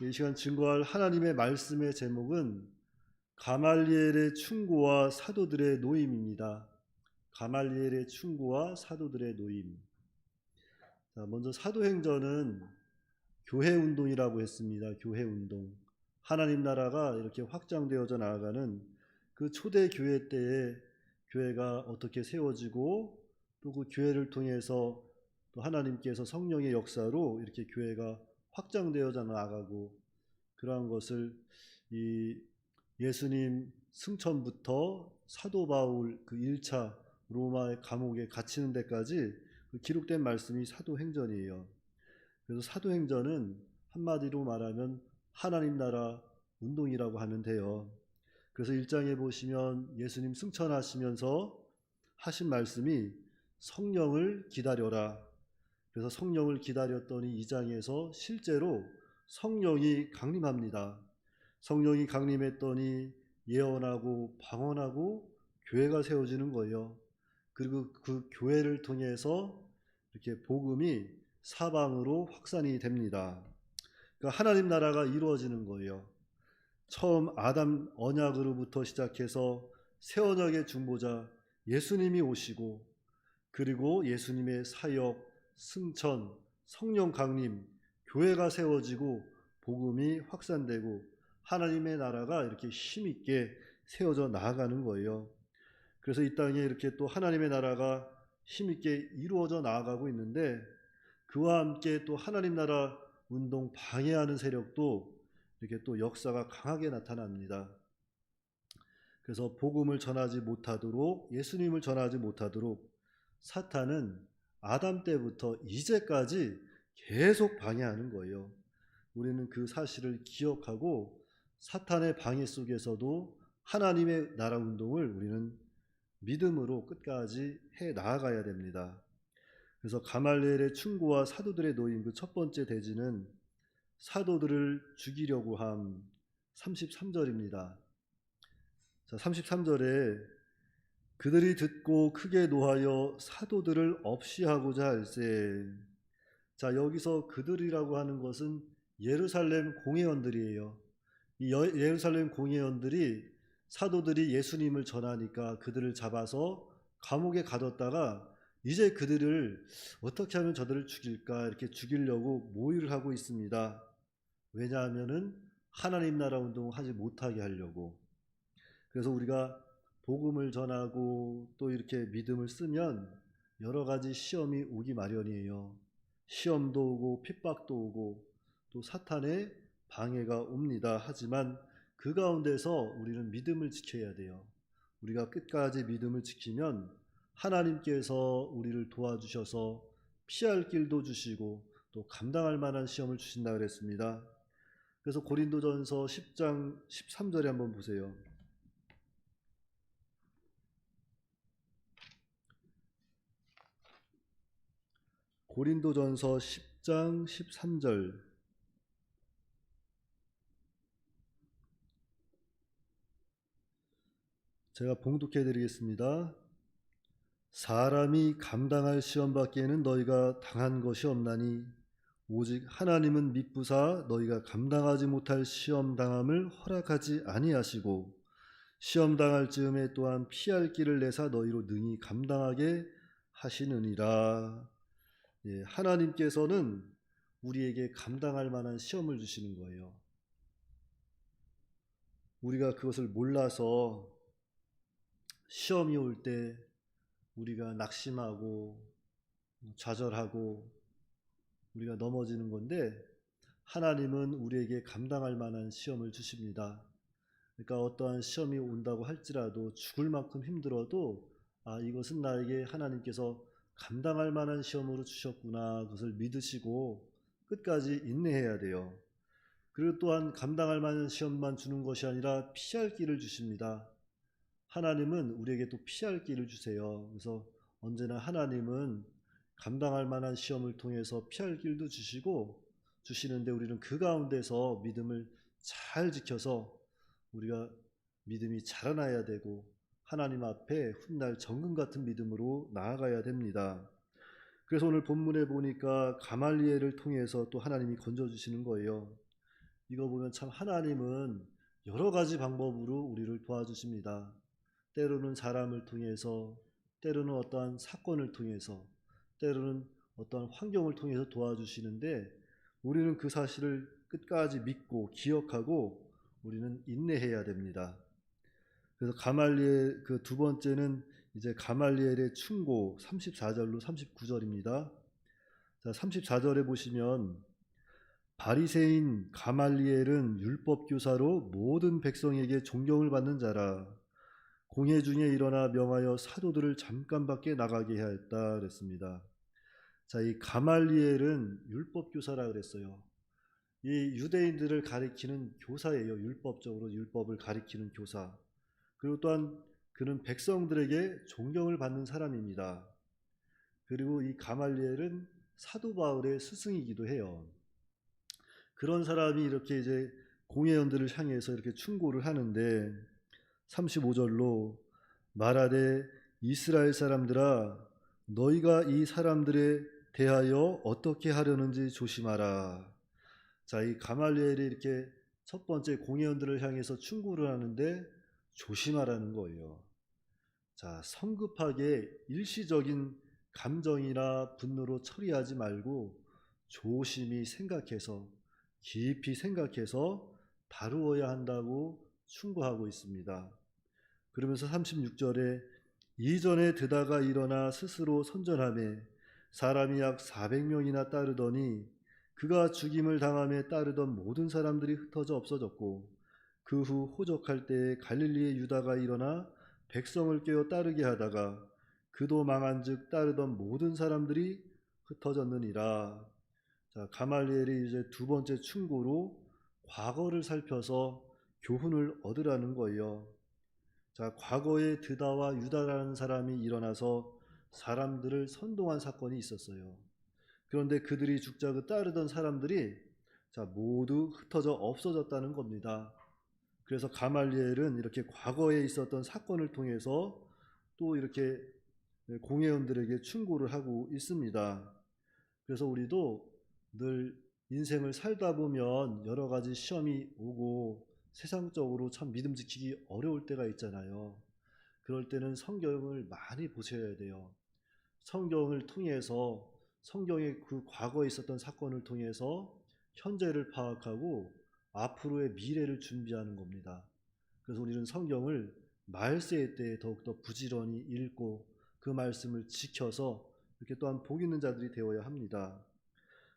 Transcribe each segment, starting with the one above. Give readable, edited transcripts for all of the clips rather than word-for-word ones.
이 시간 증거할 하나님의 말씀의 제목은 가말리엘의 충고와 사도들의 노임입니다. 가말리엘의 충고와 사도들의 노임. 자, 먼저 사도행전은 교회 운동이라고 했습니다. 교회 운동. 하나님 나라가 이렇게 확장되어져 나아가는 그 초대 교회 때에 교회가 어떻게 세워지고 또 그 교회를 통해서 또 하나님께서 성령의 역사로 이렇게 교회가 확장되어져 나아가고 그러한 것을 이 예수님 승천부터 사도 바울 그 1차 로마의 감옥에 갇히는 데까지 그 기록된 말씀이 사도행전이에요. 그래서 사도행전은 한마디로 말하면 하나님 나라 운동이라고 하면 돼요. 그래서 1장에 보시면 예수님 승천하시면서 하신 말씀이 성령을 기다려라. 그래서 성령을 기다렸더니 2장에서 실제로 성령이 강림합니다. 성령이 강림했더니 예언하고 방언하고 교회가 세워지는 거예요. 그리고 그 교회를 통해서 이렇게 복음이 사방으로 확산이 됩니다. 그러니까 하나님 나라가 이루어지는 거예요. 처음 아담 언약으로부터 시작해서 새 언약의 중보자 예수님이 오시고 그리고 예수님의 사역, 승천, 성령 강림, 교회가 세워지고 복음이 확산되고 하나님의 나라가 이렇게 힘있게 세워져 나아가는 거예요. 그래서 이 땅에 이렇게 또 하나님의 나라가 힘있게 이루어져 나아가고 있는데 그와 함께 또 하나님 나라 운동 방해하는 세력도 이렇게 또 역사가 강하게 나타납니다. 그래서 복음을 전하지 못하도록 예수님을 전하지 못하도록 사탄은 아담 때부터 이제까지 계속 방해하는 거예요. 우리는 그 사실을 기억하고 사탄의 방해 속에서도 하나님의 나라 운동을 우리는 믿음으로 끝까지 해 나아가야 됩니다. 그래서 가말리엘의 충고와 사도들의 노임 그 첫 번째 대지는 사도들을 죽이려고 함 33절입니다. 자, 33절에 그들이 듣고 크게 노하여 사도들을 없이 하고자 할세. 자, 여기서 그들이라고 하는 것은 예루살렘 공회원들이에요. 이 예루살렘 공회원들이 사도들이 예수님을 전하니까 그들을 잡아서 감옥에 가뒀다가 이제 그들을 어떻게 하면 저들을 죽일까 이렇게 죽이려고 모의를 하고 있습니다. 왜냐하면은 하나님 나라 운동을 하지 못하게 하려고. 그래서 우리가 복음을 전하고 또 이렇게 믿음을 쓰면 여러 가지 시험이 오기 마련이에요. 시험도 오고 핍박도 오고 또 사탄의 방해가 옵니다. 하지만 그 가운데서 우리는 믿음을 지켜야 돼요. 우리가 끝까지 믿음을 지키면 하나님께서 우리를 도와주셔서 피할 길도 주시고 또 감당할 만한 시험을 주신다 그랬습니다. 그래서 고린도전서 10장 13절에 한번 보세요. 고린도전서 10장 13절 제가 봉독해 드리겠습니다. 사람이 감당할 시험 밖에는 너희가 당한 것이 없나니 오직 하나님은 미쁘사 너희가 감당하지 못할 시험 당함을 허락하지 아니하시고 시험 당할 즈음에 또한 피할 길을 내사 너희로 능히 감당하게 하시느니라. 예, 하나님께서는 우리에게 감당할 만한 시험을 주시는 거예요. 우리가 그것을 몰라서 시험이 올 때 우리가 낙심하고 좌절하고 우리가 넘어지는 건데 하나님은 우리에게 감당할 만한 시험을 주십니다. 그러니까 어떠한 시험이 온다고 할지라도 죽을 만큼 힘들어도 이것은 나에게 하나님께서 감당할 만한 시험으로 주셨구나 그것을 믿으시고 끝까지 인내해야 돼요. 그리고 또한 감당할 만한 시험만 주는 것이 아니라 피할 길을 주십니다. 하나님은 우리에게 또 피할 길을 주세요. 그래서 언제나 하나님은 감당할 만한 시험을 통해서 피할 길도 주시는데 우리는 그 가운데서 믿음을 잘 지켜서 우리가 믿음이 자라나야 되고 하나님 앞에 훗날 정금 같은 믿음으로 나아가야 됩니다. 그래서 오늘 본문에 보니까 가말리엘을 통해서 또 하나님이 건져주시는 거예요. 이거 보면 참 하나님은 여러 가지 방법으로 우리를 도와주십니다. 때로는 사람을 통해서, 때로는 어떠한 사건을 통해서, 때로는 어떠한 환경을 통해서 도와주시는데, 우리는 그 사실을 끝까지 믿고 기억하고 우리는 인내해야 됩니다. 그래서 가말리엘, 그 두 번째는 이제 가말리엘의 충고 34절로 39절입니다. 자, 34절에 보시면 바리새인 가말리엘은 율법 교사로 모든 백성에게 존경을 받는 자라. 공회 중에 일어나 명하여 사도들을 잠깐밖에 나가게 하였다 그랬습니다. 자, 이 가말리엘은 율법 교사라 그랬어요. 이 유대인들을 가리키는 교사예요. 율법적으로 율법을 가리키는 교사. 그리고 또한 그는 백성들에게 존경을 받는 사람입니다. 그리고 이 가말리엘은 사도 바울의 스승이기도 해요. 그런 사람이 이렇게 이제 공회원들을 향해서 이렇게 충고를 하는데 35절로 말하되 이스라엘 사람들아 너희가 이 사람들에 대하여 어떻게 하려는지 조심하라. 자, 이 가말리엘이 이렇게 첫 번째 공회원들을 향해서 충고를 하는데 조심하라는 거예요. 자, 성급하게 일시적인 감정이나 분노로 처리하지 말고 조심히 생각해서 깊이 생각해서 다루어야 한다고 충고하고 있습니다. 그러면서 36절에 이전에 드다가 일어나 스스로 선전하매 사람이 약 400명이나 따르더니 그가 죽임을 당함에 따르던 모든 사람들이 흩어져 없어졌고 그 후 호적할 때에 갈릴리의 유다가 일어나 백성을 깨어 따르게 하다가 그도 망한즉 따르던 모든 사람들이 흩어졌느니라. 자, 가말리엘이 이제 두 번째 충고로 과거를 살펴서 교훈을 얻으라는 거예요. 자, 과거에 드다와 유다라는 사람이 일어나서 사람들을 선동한 사건이 있었어요. 그런데 그들이 죽자고 따르던 사람들이 자, 모두 흩어져 없어졌다는 겁니다. 그래서 가말리엘은 이렇게 과거에 있었던 사건을 통해서 또 이렇게 공회원들에게 충고를 하고 있습니다. 그래서 우리도 늘 인생을 살다 보면 여러 가지 시험이 오고 세상적으로 참 믿음 지키기 어려울 때가 있잖아요. 그럴 때는 성경을 많이 보셔야 돼요. 성경을 통해서 성경의 그 과거에 있었던 사건을 통해서 현재를 파악하고 앞으로의 미래를 준비하는 겁니다. 그래서 우리는 성경을 말세의 때에 더욱더 부지런히 읽고 그 말씀을 지켜서 이렇게 또한 복 있는 자들이 되어야 합니다.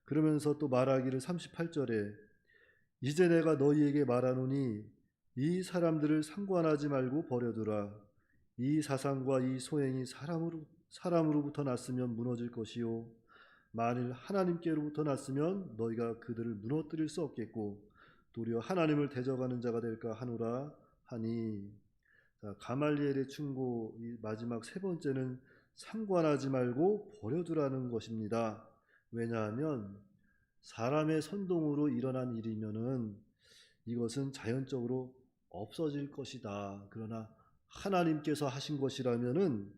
그러면서 또 말하기를 38절에 이제 내가 너희에게 말하노니 이 사람들을 상관하지 말고 버려두라. 이 사상과 이 소행이 사람으로부터 났으면 무너질 것이요 만일 하나님께로부터 났으면 너희가 그들을 무너뜨릴 수 없겠고 도리어 하나님을 대적하는 자가 될까 하노라 하니. 자, 가말리엘의 충고 이 마지막 세 번째는 상관하지 말고 버려두라는 것입니다. 왜냐하면 사람의 선동으로 일어난 일이면은 이것은 자연적으로 없어질 것이다. 그러나 하나님께서 하신 것이라면은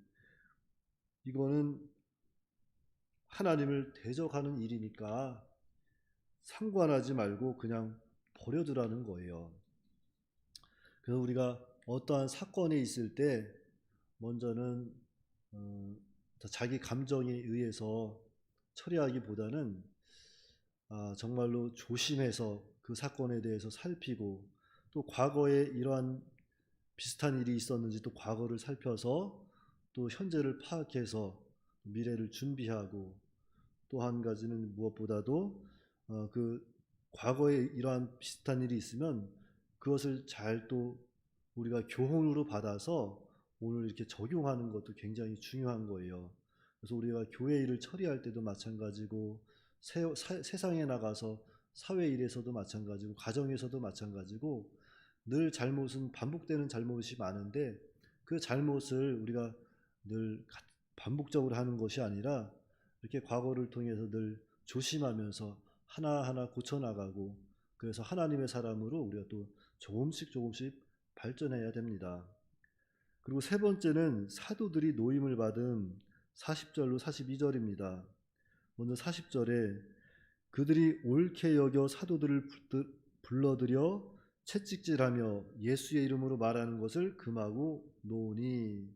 이거는 하나님을 대적하는 일이니까 상관하지 말고 그냥 버려두라는 거예요. 그래서 우리가 어떠한 사건이 있을 때 먼저는 자기 감정에 의해서 처리하기보다는 정말로 조심해서 그 사건에 대해서 살피고 또 과거에 이러한 비슷한 일이 있었는지 또 과거를 살펴서 또 현재를 파악해서 미래를 준비하고 또 한 가지는 무엇보다도 그 과거에 이러한 비슷한 일이 있으면 그것을 잘 또 우리가 교훈으로 받아서 오늘 이렇게 적용하는 것도 굉장히 중요한 거예요. 그래서 우리가 교회 일을 처리할 때도 마찬가지고 세상에 나가서 사회 일에서도 마찬가지고 가정에서도 마찬가지고 늘 잘못은 반복되는 잘못이 많은데 그 잘못을 우리가 늘 반복적으로 하는 것이 아니라 이렇게 과거를 통해서 늘 조심하면서 하나하나 고쳐나가고 그래서 하나님의 사람으로 우리가 또 조금씩 발전해야 됩니다. 그리고 세 번째는 사도들이 노임을 받은 40절로 42절입니다. 먼저 40절에 그들이 옳게 여겨 사도들을 불러들여 채찍질하며 예수의 이름으로 말하는 것을 금하고 노니.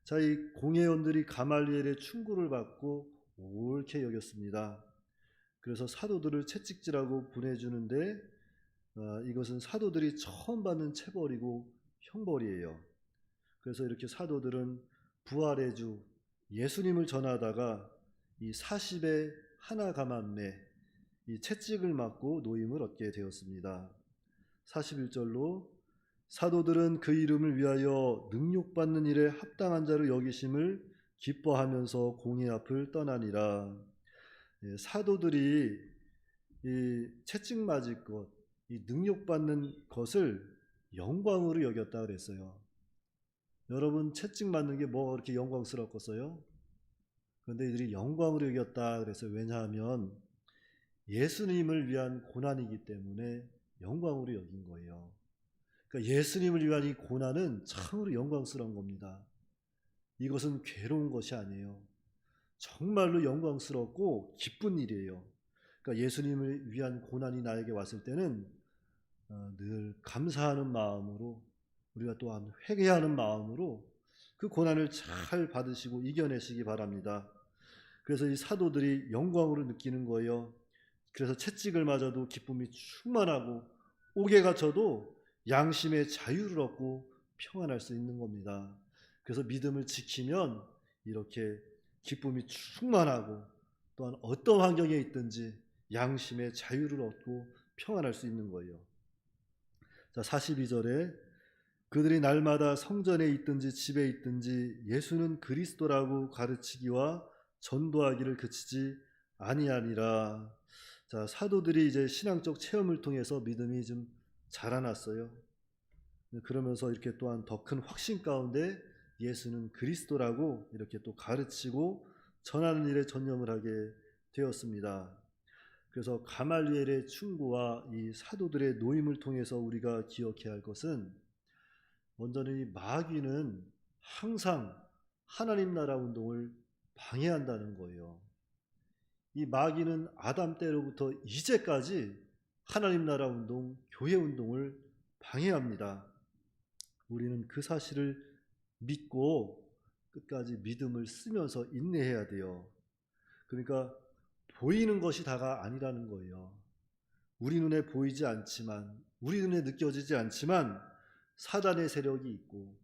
자, 이 공회원들이 가말리엘의 충고를 받고 옳게 여겼습니다. 그래서 사도들을 채찍질하고 보내주는데 이것은 사도들이 처음 받는 체벌이고 형벌이에요. 그래서 이렇게 사도들은 부활의 주 예수님을 전하다가 이 40의 하나 가만매 이 채찍을 맞고 노임을 얻게 되었습니다. 41절로 사도들은 그 이름을 위하여 능욕받는 일에 합당한 자로 여기심을 기뻐하면서 공의 앞을 떠나니라. 사도들이 이 채찍 맞을 것, 이 능욕받는 것을 영광으로 여겼다 그랬어요. 여러분, 채찍 맞는 게 뭐 그렇게 영광스럽겠어요? 그런데 이들이 영광으로 여겼다 그랬어요. 왜냐하면 예수님을 위한 고난이기 때문에 영광으로 여긴 거예요. 그러니까 예수님을 위한 이 고난은 참으로 영광스러운 겁니다. 이것은 괴로운 것이 아니에요. 정말로 영광스럽고 기쁜 일이에요. 그러니까 예수님을 위한 고난이 나에게 왔을 때는 늘 감사하는 마음으로, 우리가 또한 회개하는 마음으로 그 고난을 잘 받으시고 이겨내시기 바랍니다. 그래서 이 사도들이 영광으로 느끼는 거예요. 그래서 채찍을 맞아도 기쁨이 충만하고 옥에 갇혀도 양심의 자유를 얻고 평안할 수 있는 겁니다. 그래서 믿음을 지키면 이렇게 기쁨이 충만하고 또한 어떤 환경에 있든지 양심의 자유를 얻고 평안할 수 있는 거예요. 자, 42절에 그들이 날마다 성전에 있든지 집에 있든지 예수는 그리스도라고 가르치기와 전도하기를 그치지 아니하니라. 자, 사도들이 이제 신앙적 체험을 통해서 믿음이 좀 자라났어요. 그러면서 이렇게 또한 더 큰 확신 가운데 예수는 그리스도라고 이렇게 또 가르치고 전하는 일에 전념을 하게 되었습니다. 그래서 가말리엘의 충고와 이 사도들의 노임을 통해서 우리가 기억해야 할 것은, 먼저는 이 마귀는 항상 하나님 나라 운동을 방해한다는 거예요. 이 마귀는 아담 때로부터 이제까지 하나님 나라 운동, 교회 운동을 방해합니다. 우리는 그 사실을 믿고 끝까지 믿음을 쓰면서 인내해야 돼요. 그러니까 보이는 것이 다가 아니라는 거예요. 우리 눈에 보이지 않지만, 우리 눈에 느껴지지 않지만 사단의 세력이 있고,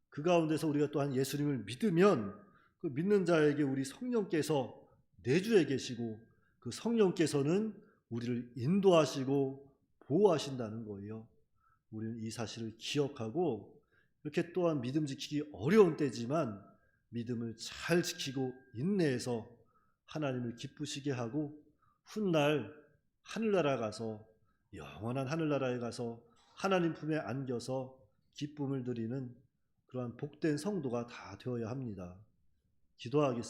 그 가운데서 우리가 또한 예수님을 믿으면 그 믿는 자에게 우리 성령께서 내주해 계시고, 그 성령께서는 우리를 인도하시고 보호하신다는 거예요. 우리는 이 사실을 기억하고, 이렇게 또한 믿음 지키기 어려운 때지만 믿음을 잘 지키고 인내해서 하나님을 기쁘시게 하고, 훗날 하늘나라 가서, 영원한 하늘나라에 가서 하나님 품에 안겨서 기쁨을 드리는 그러한 복된 성도가 다 되어야 합니다. 기도하겠습니다.